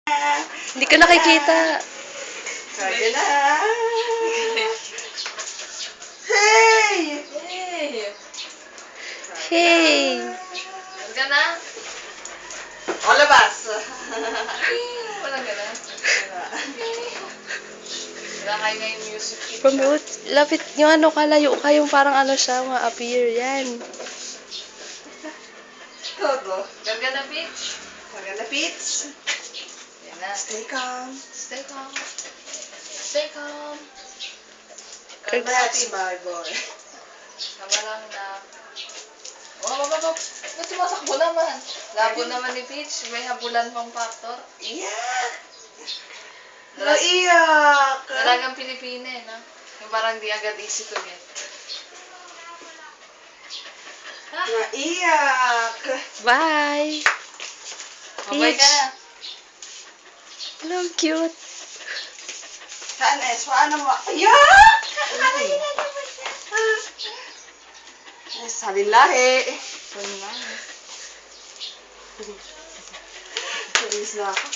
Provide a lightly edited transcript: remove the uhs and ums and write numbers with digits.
Hindi ko nakikita. Kaya na. Hey! Hey! Hey! Hanggang na? O, labas. Walang gano'n. Wala kayo ngayong music kit. Promote. Lapit yung ano, kalayo ka yung parang ano siya, ma-appear. Yan. Todo. Hanggang na, bitch. Kaya na, Pits. Yan na. Stay calm. Stay calm. Stay calm. That's my boy. Tama lang na. Oh, ba't tumatakbo naman? Labo naman ni Peach. May habulan pang factor. Yeah! Naiyak! Talagang Pilipina eh, no? Yung parang di agad easy to get. Naiyak! Bye! Mabay ka na. Ano, ang cute. Saan eh? Paano mo? Ayak! Ay. Salilahe. Salilahe. Tulis na ako.